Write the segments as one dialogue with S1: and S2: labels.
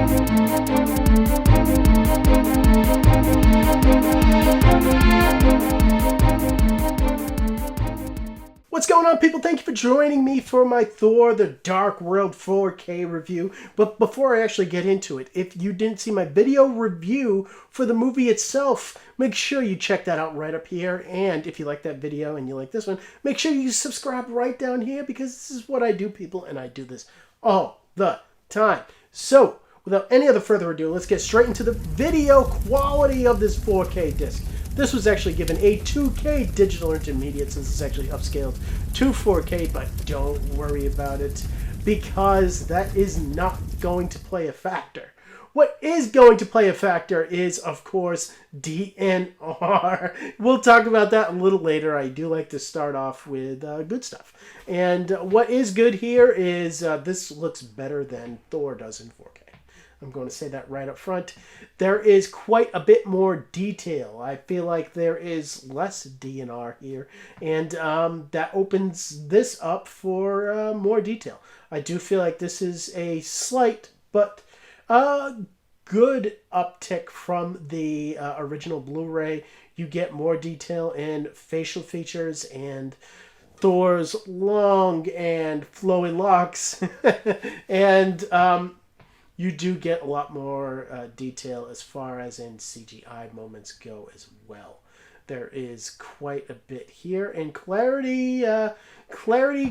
S1: What's going on, people? Thank you for joining me for my Thor The Dark World 4K review. But before I actually get into it, if you didn't see my video review for the movie itself, make sure you check that out right up here. And if you like that video and you like this one, make sure you subscribe right down here, because this is what I do, people, and I do this all the time. So, without any other further ado, let's get straight into the video quality of this 4K disc. This was actually given a 2K digital intermediate, since it's actually upscaled to 4K, but don't worry about it, because that is not going to play a factor. What is going to play a factor is, of course, DNR. We'll talk about that a little later. I do like to start off with good stuff. And what is good here is this looks better than Thor does in 4K. I'm going to say that right up front. There is quite a bit more detail. I feel like there is less DNR here, and that opens this up for more detail. I do feel like this is a slight but good uptick from the original Blu-ray. You get more detail in facial features and Thor's long and flowing locks, and you do get a lot more detail as far as in CGI moments go as well. There is quite a bit here, and clarity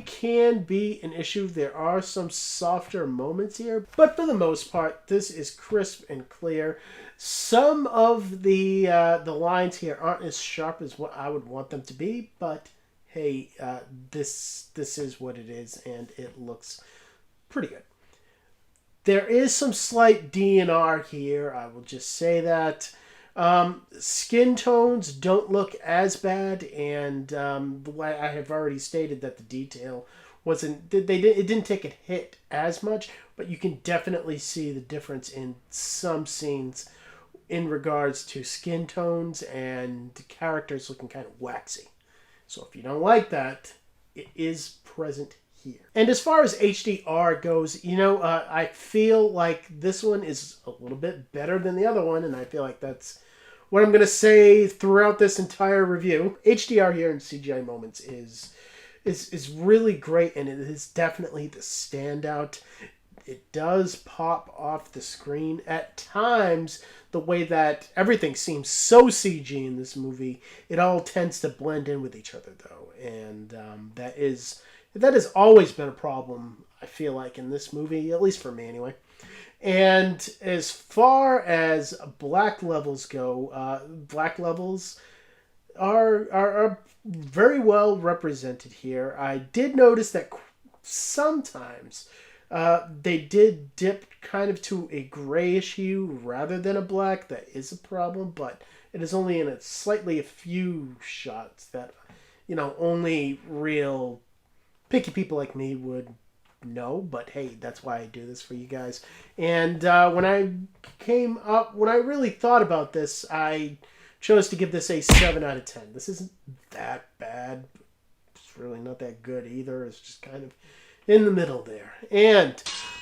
S1: can be an issue. There are some softer moments here, but for the most part, this is crisp and clear. Some of the lines here aren't as sharp as what I would want them to be, but hey, this is what it is, and it looks pretty good. There is some slight DNR here, I will just say that. Skin tones don't look as bad, and the way I have already stated that the detail wasn't, it didn't take a hit as much, but you can definitely see the difference in some scenes in regards to skin tones and characters looking kind of waxy. So if you don't like that, it is present here. And as far as HDR goes, I feel like this one is a little bit better than the other one, and I feel like that's what I'm going to say throughout this entire review. HDR here in CGI moments is really great, and it is definitely the standout. It does pop off the screen at times. The way that everything seems so CG in this movie, it all tends to blend in with each other, though, and that has always been a problem, I feel like, in this movie, at least for me anyway. And as far as black levels go, black levels are very well represented here. I did notice that sometimes they did dip kind of to a grayish hue rather than a black. That is a problem, but it is only in a few shots that, only real picky people like me would know, but hey, that's why I do this for you guys. And when I really thought about this, I chose to give this a 7 out of 10. This isn't that bad. It's really not that good either. It's just kind of in the middle there. And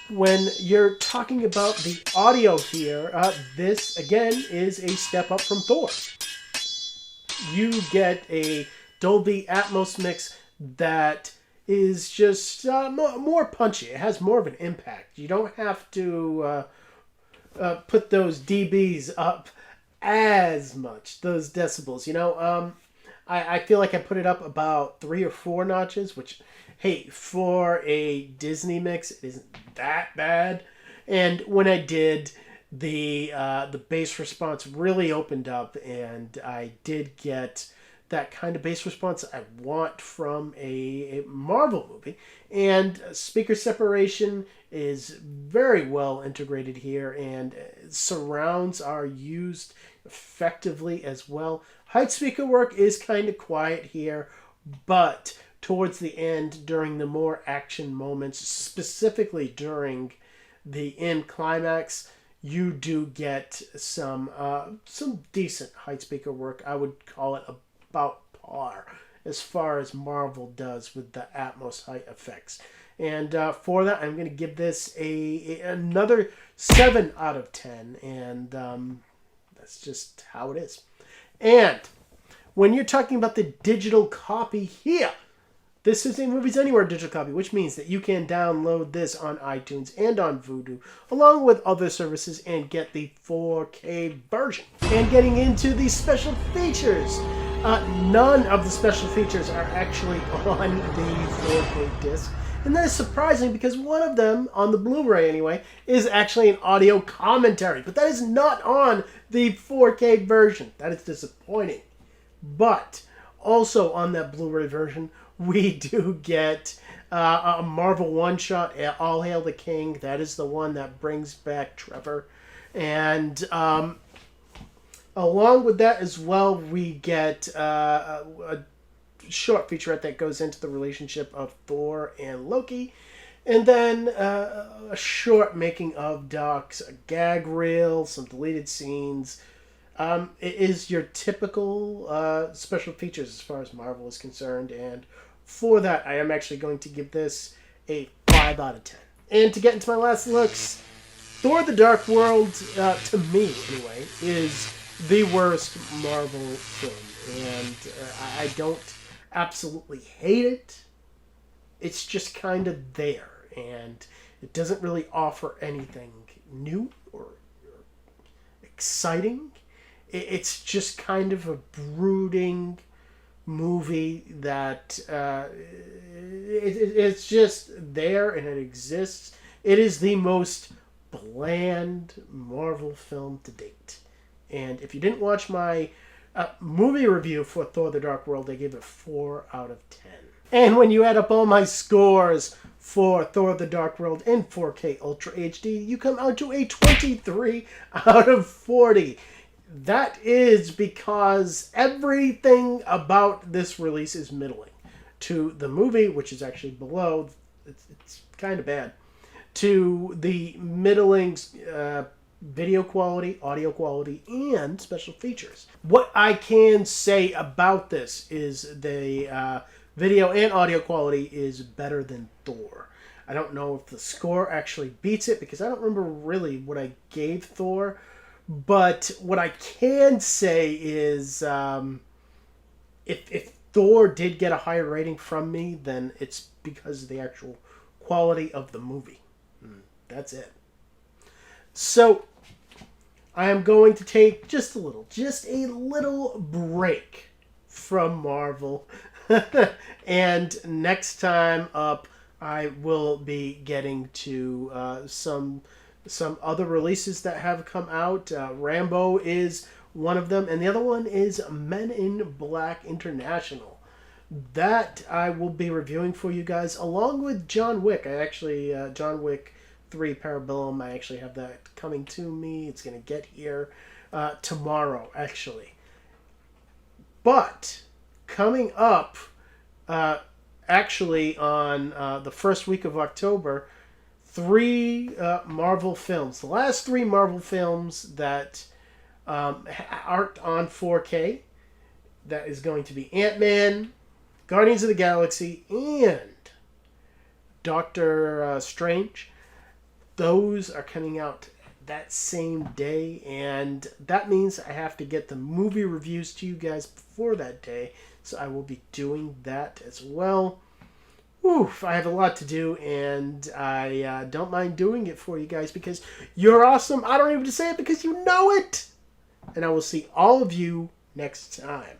S1: when you're talking about the audio here, this again is a step up from Thor. You get a Dolby Atmos mix that is just more punchy. It has more of an impact. You don't have to put those dBs up as much, those decibels. I feel like I put it up about 3 or 4 notches, which, hey, for a Disney mix, it isn't that bad. And when I did, the bass response really opened up, and I did get that kind of bass response I want from a Marvel movie. And speaker separation is very well integrated here, and surrounds are used effectively as well. Height speaker work is kind of quiet here, but towards the end, during the more action moments, specifically during the end climax, you do get some decent height speaker work. I would call it about par as far as Marvel does with the Atmos height effects. And for that, I'm going to give this another 7 out of 10. And that's just how it is. And when you're talking about the digital copy here, this is a Movies Anywhere digital copy, which means that you can download this on iTunes and on Vudu, along with other services, and get the 4K version. And getting into the special features, none of the special features are actually on the 4K disc. And that is surprising because one of them, on the Blu-ray anyway, is actually an audio commentary. But that is not on the 4K version. That is disappointing. But also on that Blu-ray version, we do get a Marvel one-shot, All Hail the King. That is the one that brings back Trevor. And along with that as well, we get a short featurette that goes into the relationship of Thor and Loki. And then a short making of docs, a gag reel, some deleted scenes. It is your typical special features as far as Marvel is concerned, and for that, I am actually going to give this a 5 out of 10. And to get into my last looks, Thor: The Dark World, to me anyway, is the worst Marvel film, and I don't absolutely hate it. It's just kind of there, and it doesn't really offer anything new or exciting. It's just kind of a brooding movie that it's just there and it exists. It is the most bland Marvel film to date. And if you didn't watch my movie review for Thor: The Dark World, I gave it 4 out of 10. And when you add up all my scores for Thor: The Dark World in 4K Ultra HD, you come out to a 23 out of 40. That is because everything about this release is middling. To the movie, which is actually below, it's kind of bad. To the middling video quality, audio quality, and special features. What I can say about this is the video and audio quality is better than Thor. I don't know if the score actually beats it, because I don't remember really what I gave Thor. But what I can say is if Thor did get a higher rating from me, then it's because of the actual quality of the movie. That's it. So I am going to take just a little break from Marvel. And next time up, I will be getting to some other releases that have come out. Rambo is one of them, and the other one is Men in Black International. That I will be reviewing for you guys, along with John Wick. I actually, John Wick 3 Parabellum, I actually have that coming to me. It's going to get here tomorrow, actually. But coming up, actually on the first week of October, 3 Marvel films. The last 3 Marvel films that aren't on 4K. That is going to be Ant-Man, Guardians of the Galaxy, and Doctor Strange. Those are coming out that same day, and that means I have to get the movie reviews to you guys before that day, so I will be doing that as well. Oof, I have a lot to do, and I don't mind doing it for you guys because you're awesome. I don't even have to say it because you know it. And I will see all of you next time.